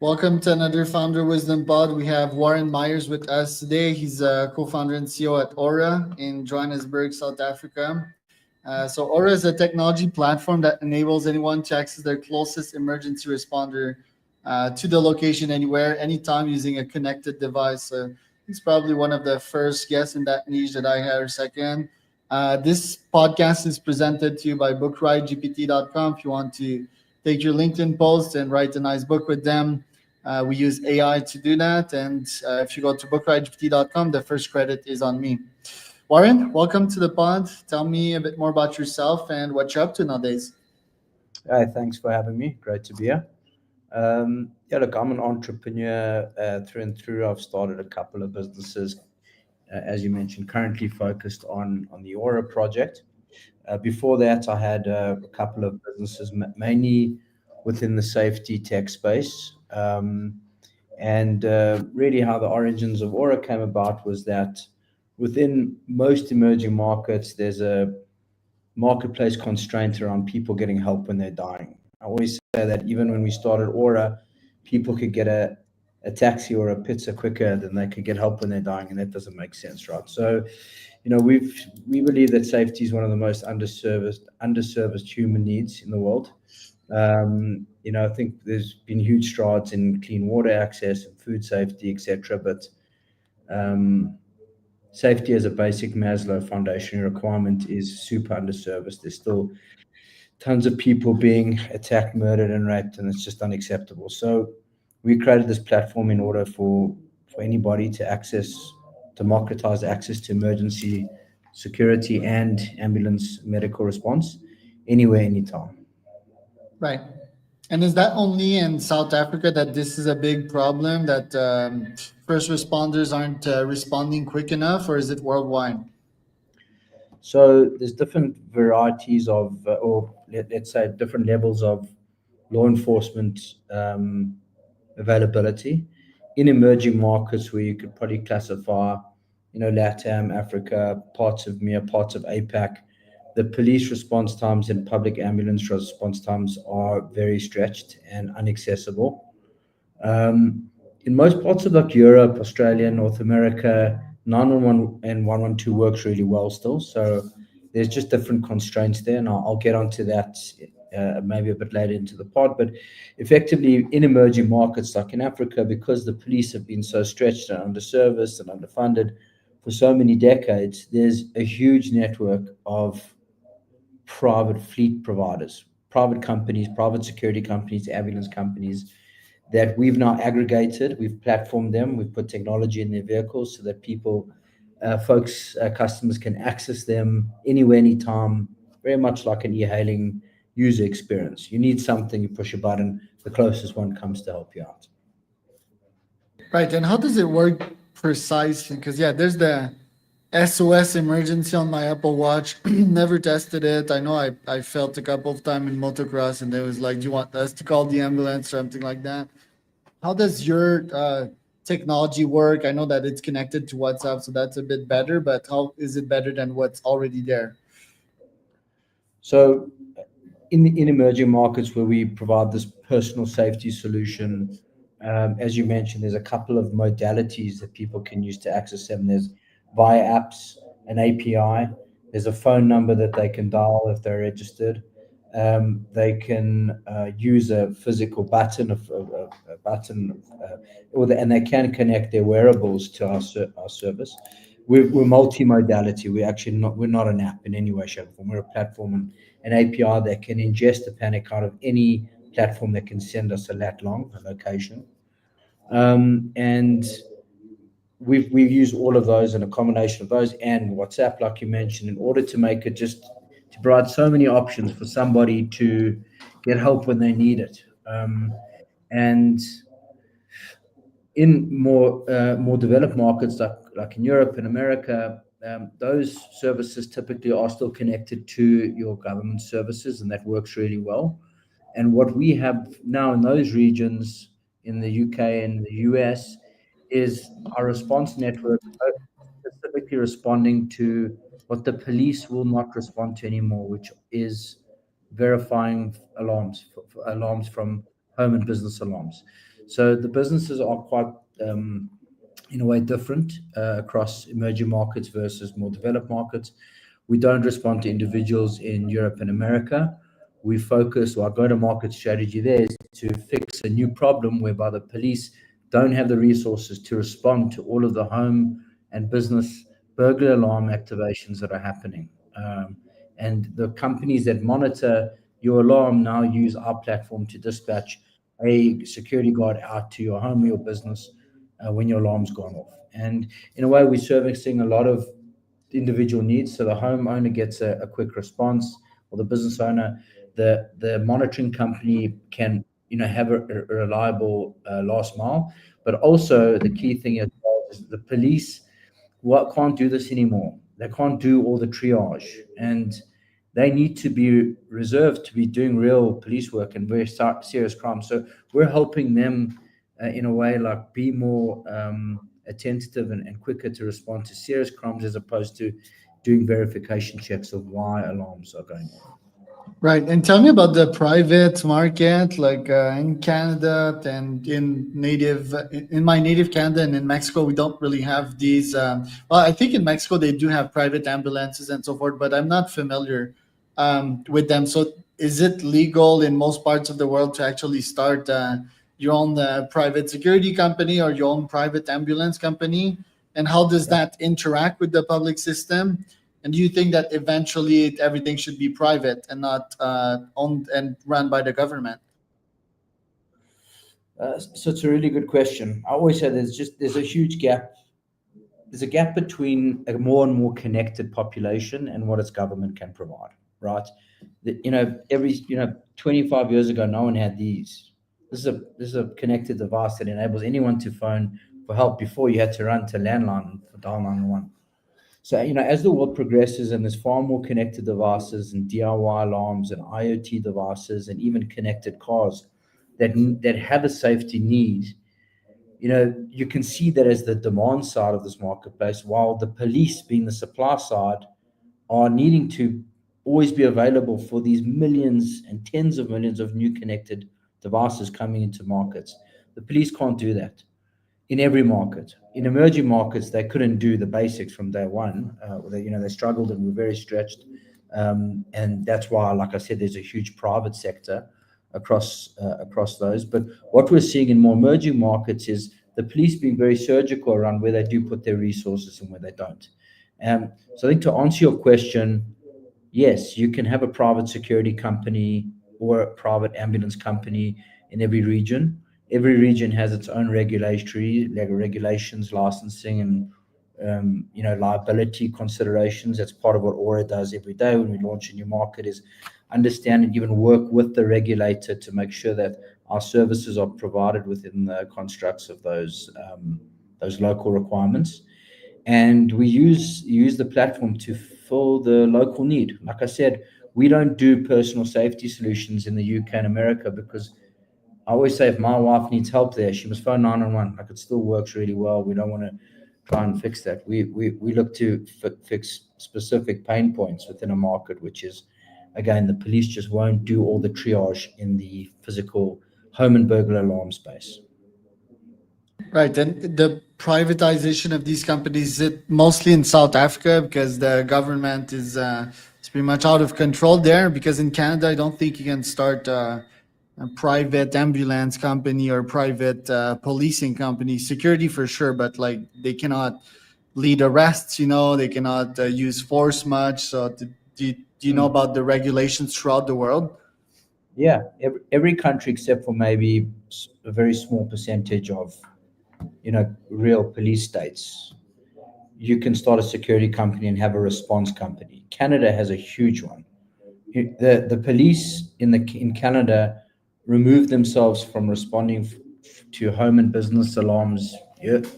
Welcome to another Founder Wisdom Pod. We have Warren Myers with us today. He's a co-founder and CEO at Aura in Johannesburg, South Africa. So Aura is a technology platform that enables anyone to access their closest emergency responder to the location anywhere, anytime using a connected device. So he's probably one of the first guests in that niche that I heard second. This podcast is presented to you by bookridegpt.com. If you want to take your LinkedIn post and write a nice book with them, we use AI to do that. And if you go to bookridegpt.com, the first credit is on me. Warren, welcome to the pod. Tell me a bit more about yourself and what you're up to nowadays. Hi, thanks for having me. Great to be here. Look, I'm an entrepreneur through and through. I've started a couple of businesses, as you mentioned, currently focused on the Aura project. Before that, I had a couple of businesses, mainly within the safety tech space. And really, how the origins of Aura came about was that within most emerging markets, there's a marketplace constraint around people getting help when they're dying. I always say that even when we started Aura, people could get a taxi or a pizza quicker than they could get help when they're dying, and that doesn't make sense, right? So, we believe that safety is one of the most underserviced human needs in the world. I think there's been huge strides in clean water access and food safety, etc. But um, safety as a basic Maslow foundation requirement is super underserviced. There's still tons of people being attacked, murdered, and raped, and it's just unacceptable. So we created this platform in order for anybody to democratize access to emergency security and ambulance medical response anywhere, anytime. Right. And is that only in South Africa that this is a big problem that first responders aren't responding quick enough, or is it worldwide? So there's different varieties of, or let's say, different levels of law enforcement availability in emerging markets where you could probably classify, LATAM, Africa, parts of MEA, parts of APAC. The police response times and public ambulance response times are very stretched and inaccessible. In most parts of like Europe, Australia, North America, 911 and 112 works really well still. So there's just different constraints there, and I'll get onto that maybe a bit later into the pod. But effectively, in emerging markets like in Africa, because the police have been so stretched and underserviced and underfunded for so many decades, there's a huge network of private fleet providers, private companies, private security companies, ambulance companies that we've now aggregated. We've platformed them. We've put technology in their vehicles so that customers can access them anywhere, anytime, very much like an e-hailing user experience. You need something, you push a button, the closest one comes to help you out. Right. And how does it work precisely? Because, yeah, there's the SOS emergency on my Apple Watch. Never tested it. I know I felt a couple of times in motocross and they was like, do you want us to call the ambulance or something like that? How does your technology work? I know that it's connected to WhatsApp, so that's a bit better, but how is it better than what's already there? So in emerging markets where we provide this personal safety solution, as you mentioned, there's a couple of modalities that people can use to access them. There's via apps, an API. There's a phone number that they can dial if they're registered. They can use a physical button, a button, and they can connect their wearables to our service. We're multi-modality. We're not an app in any way, shape, or form. We're a platform and an API that can ingest the panic out of any platform that can send us a lat long, a location. And we've used all of those and a combination of those and WhatsApp, like you mentioned, in order to make it just to provide so many options for somebody to get help when they need it. And in more developed markets like in Europe and America, those services typically are still connected to your government services, and that works really well. And what we have now in those regions, in the UK and the US, is our response network specifically responding to what the police will not respond to anymore, which is verifying alarms from home and business alarms. So the businesses are quite, in a way, different across emerging markets versus more developed markets. We don't respond to individuals in Europe and America. We focus, or our go-to-market strategy there is to fix a new problem whereby the police don't have the resources to respond to all of the home and business burglar alarm activations that are happening. And the companies that monitor your alarm now use our platform to dispatch a security guard out to your home or your business when your alarm's gone off. And in a way, we're servicing a lot of individual needs. So the homeowner gets a quick response, or the business owner, the monitoring company can have a reliable last mile. But also the key thing as well is the police what can't do this anymore. They can't do all the triage, and they need to be reserved to be doing real police work and very serious crime. So we're helping them in a way like be more attentive and quicker to respond to serious crimes as opposed to doing verification checks of why alarms are going off. Right. And tell me about the private market, like in Canada and in my native Canada and in Mexico, we don't really have these. Well, I think in Mexico they do have private ambulances and so forth, but I'm not familiar with them. So, is it legal in most parts of the world to actually start your own private security company or your own private ambulance company? And how does that interact with the public system? And do you think that eventually everything should be private and not owned and run by the government? So it's a really good question. I always say there's a huge gap. There's a gap between a more and more connected population and what its government can provide, right? Every 25 years ago, no one had these. This is a connected device that enables anyone to phone for help. Before, you had to run to landline for dial 911. So, as the world progresses and there's far more connected devices and DIY alarms and IoT devices and even connected cars that have a safety need, you can see that as the demand side of this marketplace, while the police, being the supply side, are needing to always be available for these millions and tens of millions of new connected devices coming into markets. The police can't do that in every market. In emerging markets, they couldn't do the basics from day one. They struggled and were very stretched, and that's why, like I said, there's a huge private sector across those. But what we're seeing in more emerging markets is the police being very surgical around where they do put their resources and where they don't. So I think to answer your question, yes, you can have a private security company or a private ambulance company in every region. Every region has its own regulatory like regulations, licensing, and liability considerations. That's part of what Aura does every day when we launch a new market is understand and even work with the regulator to make sure that our services are provided within the constructs of those local requirements. And we use the platform to fill the local need. Like I said, we don't do personal safety solutions in the UK and America because I always say if my wife needs help there, she must phone 911. Like it still works really well. We don't want to try and fix that. We look to fix specific pain points within a market, which is, again, the police just won't do all the triage in the physical home and burglar alarm space. Right. And the privatization of these companies, is it mostly in South Africa because the government is pretty much out of control there? Because in Canada, I don't think you can start a private ambulance company or private policing company. Security for sure, but like they cannot lead arrests. They cannot use force much. So do you know Mm. about the regulations throughout the world? Yeah, every country except for maybe a very small percentage of real police states, you can start a security company and have a response company. Canada has a huge one. The police in Canada removed themselves from responding to home and business alarms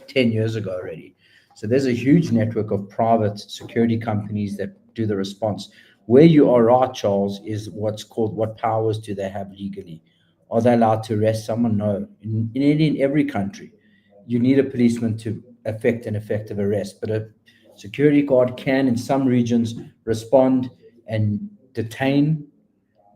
10 years ago already. So there's a huge network of private security companies that do the response. Where you are right, Charles, is what's called what powers do they have legally? Are they allowed to arrest someone? No. In every country, you need a policeman to effect an effective arrest, but a security guard can, in some regions, respond and detain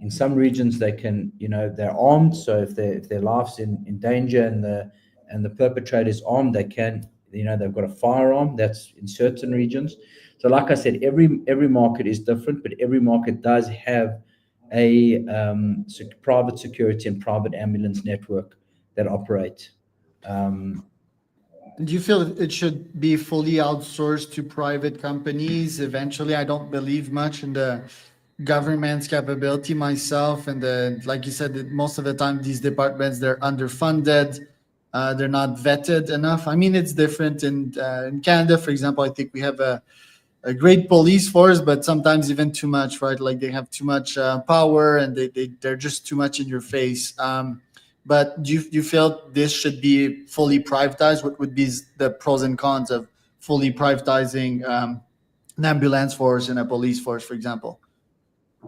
In some regions, they can, they're armed. So if their life's in danger and the perpetrator is armed, they can, they've got a firearm. That's in certain regions. So, like I said, every market is different, but every market does have a private security and private ambulance network that operate. Um, Do you feel it should be fully outsourced to private companies eventually? I don't believe much in the government's capability myself, and like you said, most of the time these departments they're underfunded, they're not vetted enough. I mean, it's different in Canada, for example. I think we have a great police force, but sometimes even too much, right? Like they have too much power, and they're just too much in your face. But do you feel this should be fully privatized? What would be the pros and cons of fully privatizing an ambulance force and a police force, for example?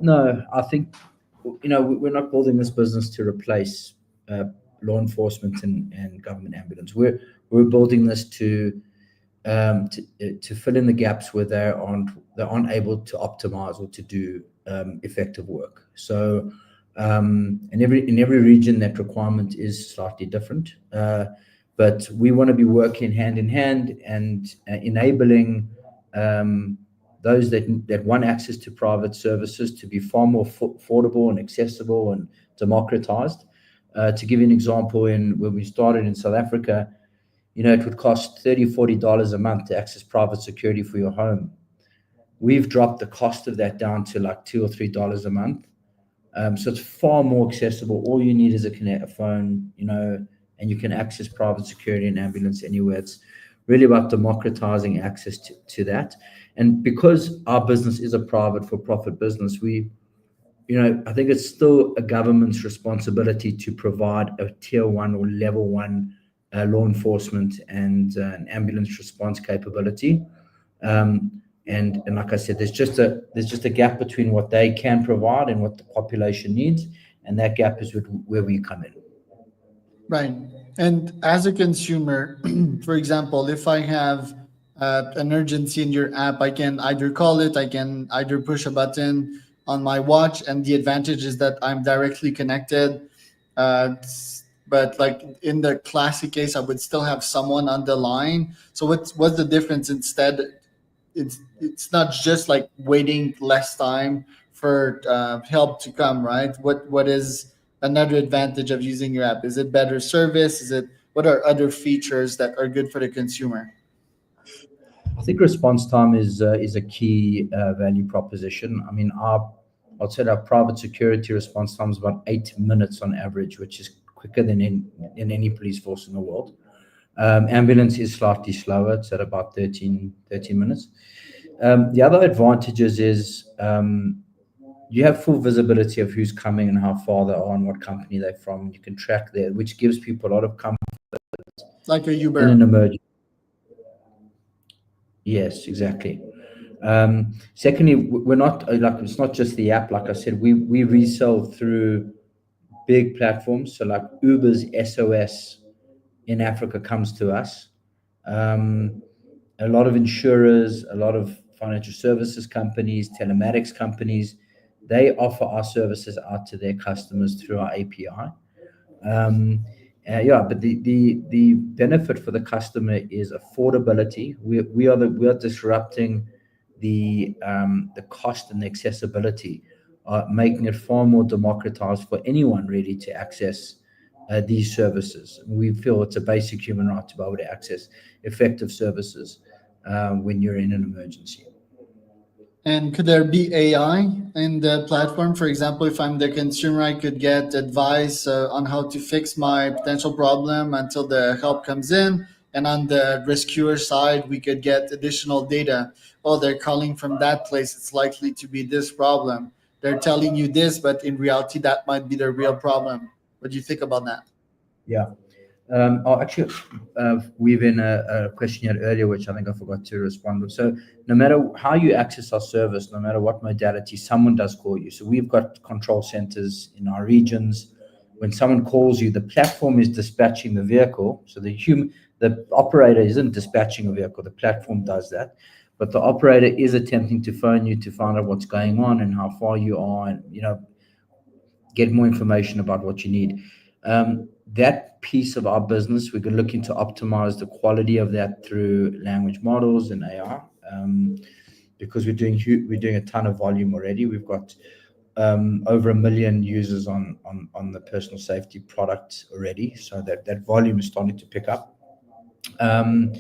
no, I think we're not building this business to replace uh, law enforcement and government ambulance. We're building this to fill in the gaps where they're unable to optimize or to do effective work. So in every region that requirement is slightly different, but we want to be working hand in hand and enabling those that want access to private services to be far more affordable and accessible and democratized. To give you an example, when we started in South Africa, it would cost $30-40 a month to access private security for your home. We've dropped the cost of that down to like $2 or $3 a month. So it's far more accessible. All you need is a phone, and you can access private security and ambulance anywhere. It's really about democratizing access to that. And because our business is a private for-profit business, I think it's still a government's responsibility to provide a tier one or level one law enforcement and an ambulance response capability. And like I said, there's just a gap between what they can provide and what the population needs, and that gap is where we come in. Right. And as a consumer, for example, if I have an urgency in your app, I can either call it, I can either push a button on my watch, and the advantage is that I'm directly connected. But like in the classic case, I would still have someone on the line. So what's the difference instead? It's not just like waiting less time for help to come, right? What is another advantage of using your app? Is it better service? Is it what are other features that are good for the consumer? I think response time is a key value proposition. I mean, I'd say our private security response time is about 8 minutes on average, which is quicker than in any police force in the world. Ambulance is slightly slower. It's at about 13 minutes. The other advantages is you have full visibility of who's coming and how far they are and what company they're from. You can track that, which gives people a lot of comfort Like a in an Uber. emergency. Yes, exactly. Secondly, we're not like it's not just the app. Like I said, we resell through big platforms. So like Uber's SOS in Africa comes to us. Um, a lot of insurers, a lot of financial services companies, telematics companies, they offer our services out to their customers through our API. Yeah, but the benefit for the customer is affordability. We are disrupting the cost and the accessibility, making it far more democratized for anyone really to access these services. We feel it's a basic human right to be able to access effective services when you're in an emergency. And could there be AI in the platform? For example, if I'm the consumer, I could get advice on how to fix my potential problem until the help comes in. And on the rescuer side, we could get additional data. Oh, they're calling from that place. It's likely to be this problem. They're telling you this, but in reality, that might be the real problem. What do you think about that? Yeah. Actually, we've in a question you had earlier, which I think I forgot to respond with. So, no matter how you access our service, no matter what modality, someone does call you. So, we've got control centers in our regions. When someone calls you, the platform is dispatching the vehicle. So, the operator isn't dispatching a vehicle, the platform does that. But the operator is attempting to phone you to find out what's going on and how far you are, and get more information about what you need. That piece of our business, we're looking to optimize the quality of that through language models and AI, because we're doing a ton of volume already. We've got over 1 million users on the personal safety product already, so that volume is starting to pick up. Um,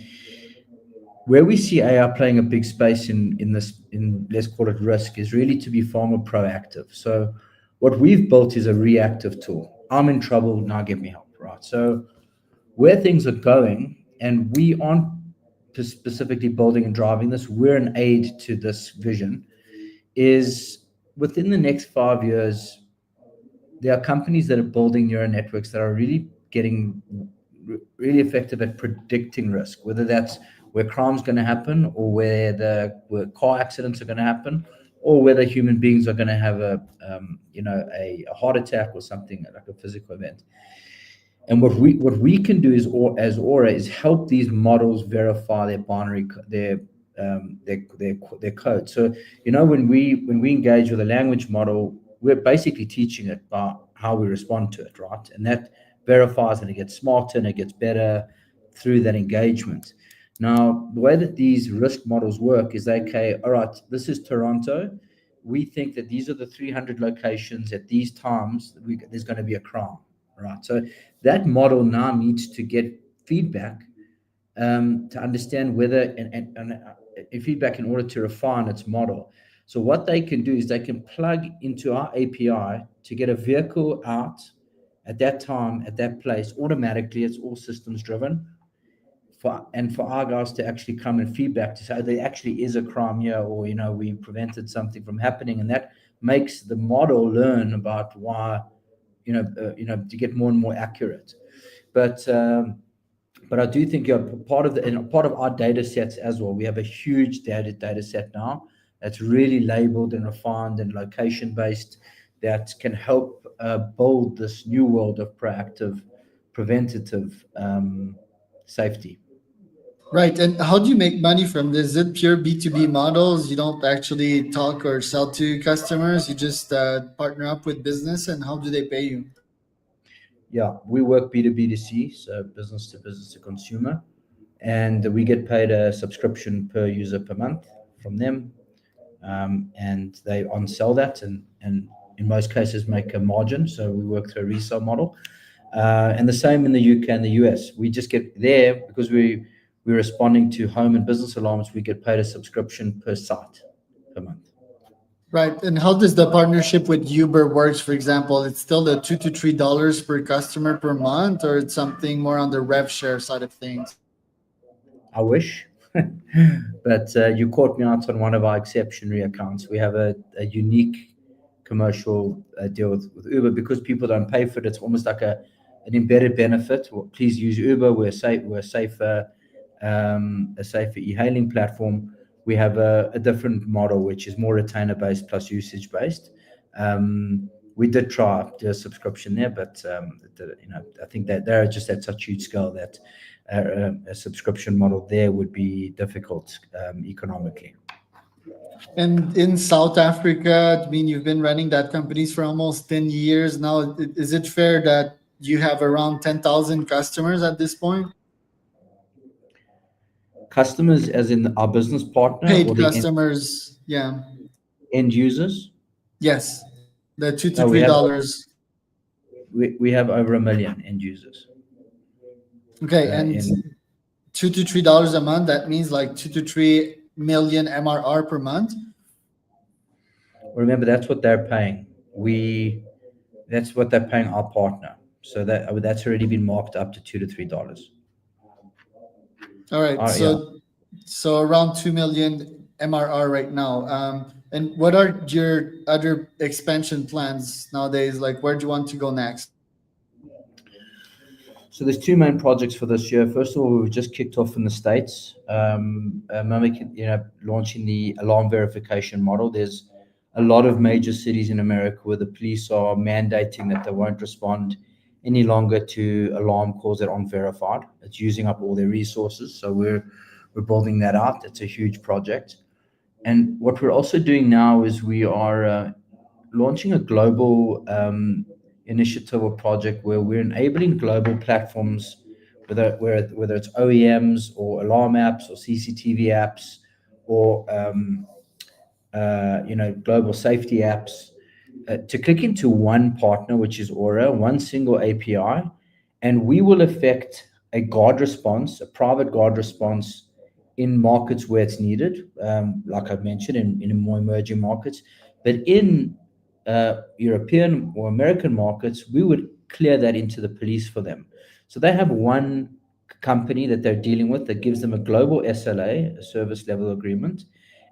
where we see AI playing a big space in this, in, let's call it risk, is really to be far more proactive. So what we've built is a reactive tool. I'm in trouble, now get me help, right? So where things are going, and we aren't specifically building and driving this, we're an aid to this vision, is within the next 5 years, there are companies that are building neural networks that are really getting really effective at predicting risk, whether that's where crime's going to happen, or where car accidents are going to happen, or whether human beings are going to have a heart attack or something like a physical event. And what we can do is, or as Aura, is help these models verify their binary their code. So when we engage with a language model, we're basically teaching it about how we respond to it, right? And that verifies, and it gets smarter and it gets better through that engagement. Now, the way that these risk models work is, okay, all right, this is Toronto. We think that these are the 300 locations at these times there's going to be a crime, right? So that model now needs to get feedback, to understand whether, and feedback in order to refine its model. So what they can do is they can plug into our API to get a vehicle out at that time, at that place, automatically. It's all systems driven. For our guys to actually come and feedback to say, "Oh, there actually is a crime here," or we prevented something from happening, and that makes the model learn about why, to get more and more accurate. But I do think you're part of our data sets as well. We have a huge data set now that's really labeled and refined and location based, that can help build this new world of proactive, preventative safety. Right. And how do you make money from this? Is it pure B2B models? You don't actually talk or sell to customers. You just partner up with business, and how do they pay you? Yeah, we work B2B2C, so business to business to consumer, and we get paid a subscription per user per month from them, and they on sell that, and in most cases make a margin. So we work through a resale model, and the same in the UK and the US. We just get there because we're responding to home and business alarms. We get paid a subscription per site per month. Right. And how does the partnership with Uber works, for example? It's still the $2 to $3 per customer per month, or it's something more on the rev share side of things? I wish. But you caught me out on one of our exceptionary accounts. We have a unique commercial deal with Uber, because people don't pay for it. It's almost like an embedded benefit. Well, please use Uber. We're a safer e-hailing platform. We have a different model, which is more retainer based plus usage based. We did try the subscription there, but I think that they're just at such huge scale that a subscription model there would be difficult economically. And in South Africa, I mean, you've been running that companies for almost 10 years now. Is it fair that you have around 10,000 customers at this point? Customers, as in our business partner, or Paid the end, customers. Yeah. end users? Yes. The two to No, we three have dollars. we have over 1 million end users. Okay. And In $2 to $3 a month, that means like 2 to 3 million MRR per month. Remember, that's what they're paying. That's what they're paying our partner. So that's already been marked up to $2 to $3. All right. Yeah. So around 2 million MRR right now. And what are your other expansion plans nowadays? Like, where do you want to go next? So there's two main projects for this year. First of all, we've just kicked off in the States, launching the alarm verification model. There's a lot of major cities in America where the police are mandating that they won't respond any longer to alarm calls that aren't verified. It's using up all their resources. So we're building that out. It's a huge project. And what we're also doing now is we are launching a global initiative or project where we're enabling global platforms, whether it's OEMs or alarm apps or CCTV apps or global safety apps, to click into one partner, which is Aura, one single API, and we will affect a guard response, a private guard response in markets where it's needed, like I've mentioned, in more emerging markets. But in European or American markets, we would clear that into the police for them. So they have one company that they're dealing with that gives them a global SLA, a service level agreement,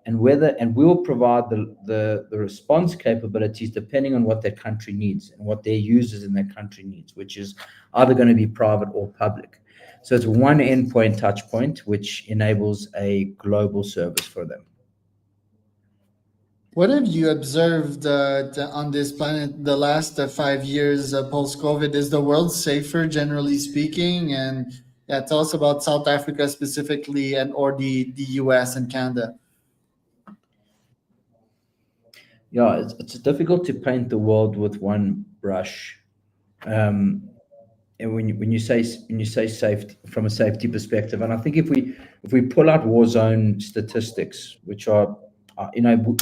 and we will provide the response capabilities depending on what that country needs and what their users in that country needs, which is either going to be private or public. So it's one endpoint touch point, which enables a global service for them. What have you observed on this planet the last 5 years post COVID? Is the world safer, generally speaking? And yeah, tell us about South Africa specifically, and or the US and Canada. Yeah, it's difficult to paint the world with one brush. Um, and when you say safety from a safety perspective, and I think if we pull out war zone statistics, which are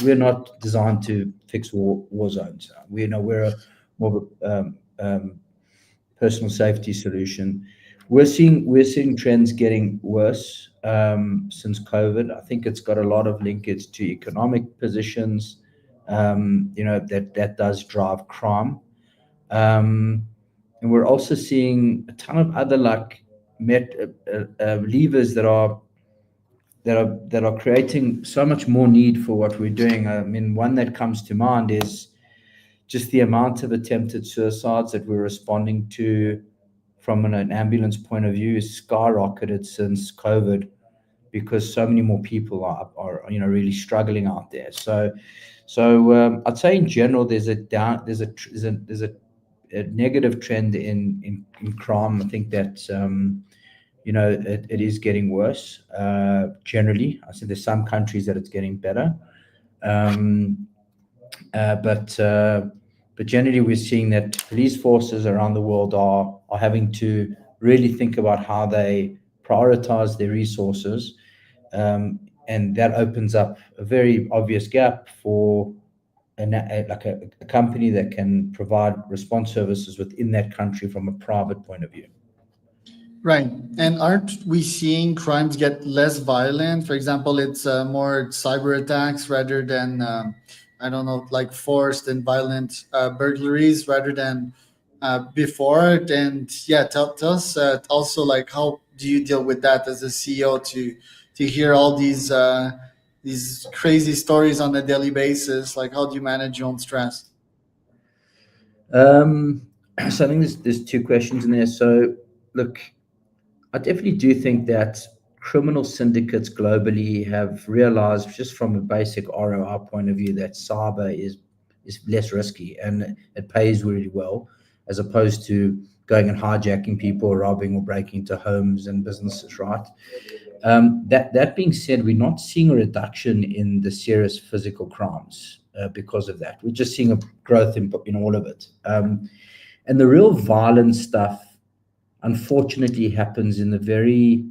we're not designed to fix war zones. We're more of a personal safety solution. We're seeing trends getting worse since COVID. I think it's got a lot of linkage to economic positions. That does drive crime. Um, and we're also seeing a ton of other like levers that are creating so much more need for what we're doing. I mean, one that comes to mind is just the amount of attempted suicides that we're responding to from an ambulance point of view is skyrocketed since COVID because so many more people are really struggling out there. So I'd say in general there's a negative trend in crime. I think that it is getting worse generally. I see there's some countries that it's getting better, um, uh, but uh, but generally we're seeing that police forces around the world are having to really think about how they prioritize their resources, um, and that opens up a very obvious gap for a company that can provide response services within that country from a private point of view. Right. And aren't we seeing crimes get less violent? For example, it's more cyber attacks rather than, I don't know, like forced and violent burglaries rather than before. And yeah, tell us also, like, how do you deal with that as a CEO to hear all these crazy stories on a daily basis? Like, how do you manage your own stress? Um, so I think there's two questions in there. So look, I definitely do think that criminal syndicates globally have realized, just from a basic ROI point of view, that cyber is less risky and it pays really well, as opposed to going and hijacking people, robbing or breaking into homes and businesses, right? That being said, we're not seeing a reduction in the serious physical crimes because of that. We're just seeing a growth in all of it. And the real violent stuff, unfortunately, happens in the very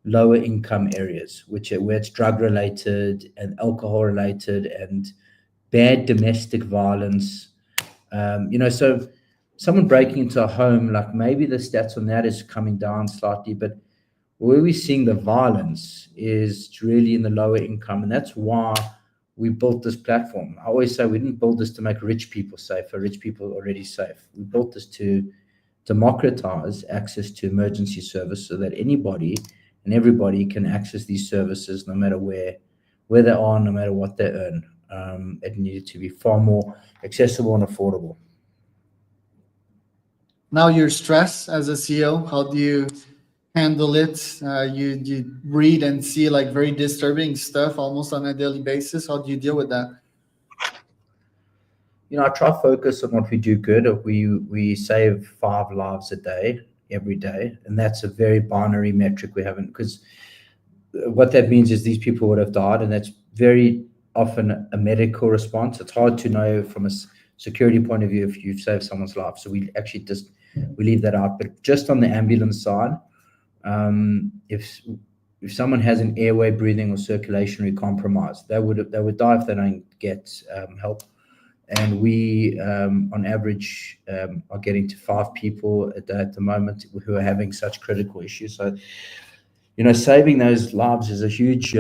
lower income areas, where it's drug related and alcohol related and bad domestic violence. So someone breaking into a home, like maybe the stats on that is coming down slightly, but where we're seeing the violence is really in the lower income, and that's why we built this platform. I always say we didn't build this to make rich people safer. Rich people are already safe. We built this to democratize access to emergency service so that anybody and everybody can access these services no matter where they are, no matter what they earn. It needed to be far more accessible and affordable. Now, your stress as a CEO, how do you handle it? You read and see like very disturbing stuff almost on a daily basis. How do you deal with that? I try to focus on what we do good. We save 5 lives a day, every day, and that's a very binary metric we haven't, because what that means is these people would have died, and that's very often a medical response. It's hard to know security point of view if you've saved someone's life. So we actually just we leave that out. But just on the ambulance side, if someone has an airway, breathing, or circulatory compromise, they would die if they don't get help. And we, on average, are getting to 5 people a day at the moment who are having such critical issues. So, saving those lives is a huge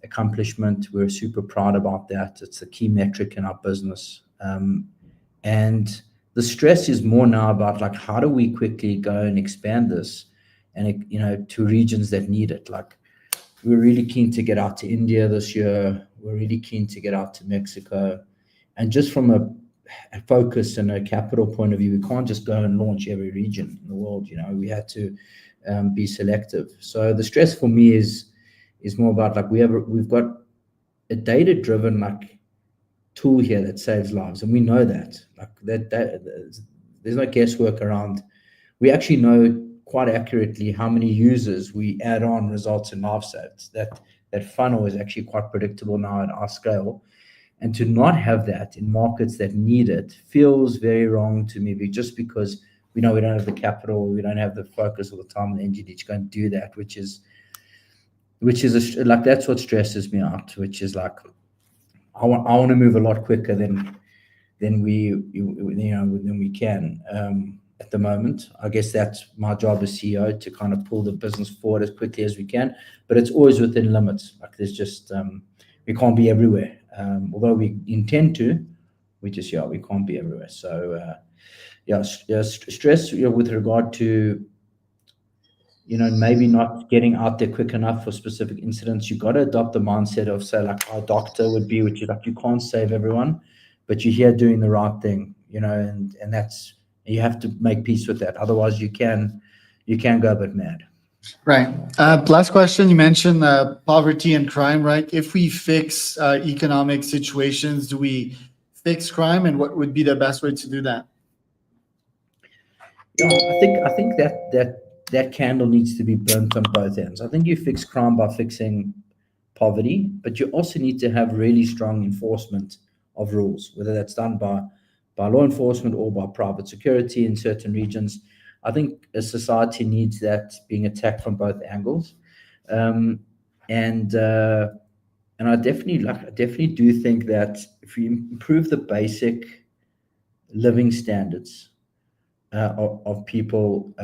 accomplishment. We're super proud about that. It's a key metric in our business. And the stress is more now about like how do we quickly go and expand this, and to regions that need it. Like we're really keen to get out to India this year. We're really keen to get out to Mexico, and just from a focus and a capital point of view, we can't just go and launch every region in the world. We had to be selective. So the stress for me is more about like we've got a data driven like tool here that saves lives, and we know that like that there's no guesswork around. We actually know quite accurately how many users we add on results in life saved. That funnel is actually quite predictable now at our scale, and to not have that in markets that need it feels very wrong to me, just because we know we don't have the capital, we don't have the focus or the time and energy to go and do that, like that's what stresses me out, which is like I want to move a lot quicker than we can at the moment. I guess that's my job as CEO, to kind of pull the business forward as quickly as we can, but it's always within limits. Like there's just we can't be everywhere. Although we intend to, we can't be everywhere. So stress with regard to maybe not getting out there quick enough for specific incidents. You've got to adopt the mindset of, say, like our doctor would be, which is like you can't save everyone, but you're here doing the right thing, and that's, you have to make peace with that. Otherwise you can go a bit mad. Right. Last question. You mentioned poverty and crime, right? If we fix economic situations, do we fix crime, and what would be the best way to do that? Yeah, I think that candle needs to be burnt on both ends. I think you fix crime by fixing poverty, but you also need to have really strong enforcement of rules, whether that's done by law enforcement or by private security in certain regions. I think a society needs that being attacked from both angles, um, and uh, and I definitely do think that if we improve the basic living standards of people,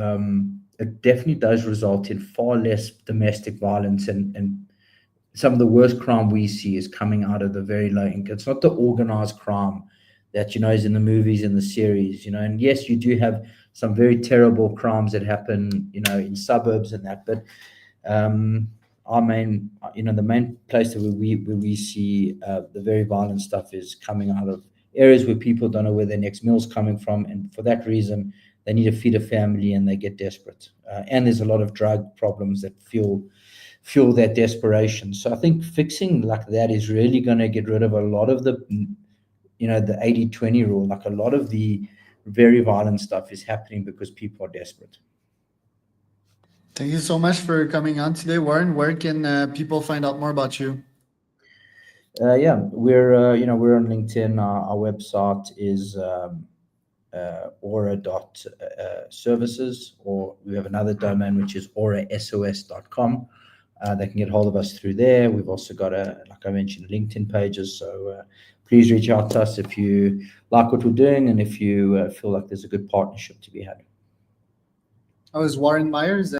it definitely does result in far less domestic violence, and some of the worst crime we see is coming out of the very low income. It's not the organized crime that is in the movies and the series. And yes, you do have some very terrible crimes that happen in suburbs and that, but our main the main place where we see the very violent stuff is coming out of areas where people don't know where their next meal's coming from, and for that reason they need to feed a family and they get desperate, and there's a lot of drug problems that fuel that desperation. So I think fixing like that is really going to get rid of a lot of the 80-20 rule. Like a lot of the very violent stuff is happening because people are desperate. Thank you so much for coming on today, Warren. Where can people find out more about you? Yeah, we're on LinkedIn. Our website is aura.services, or we have another domain which is aurasos.com. They can get hold of us through there. We've also got like I mentioned, LinkedIn pages. So please reach out to us if you like what we're doing, and if you feel like there's a good partnership to be had. I was Warren Myers.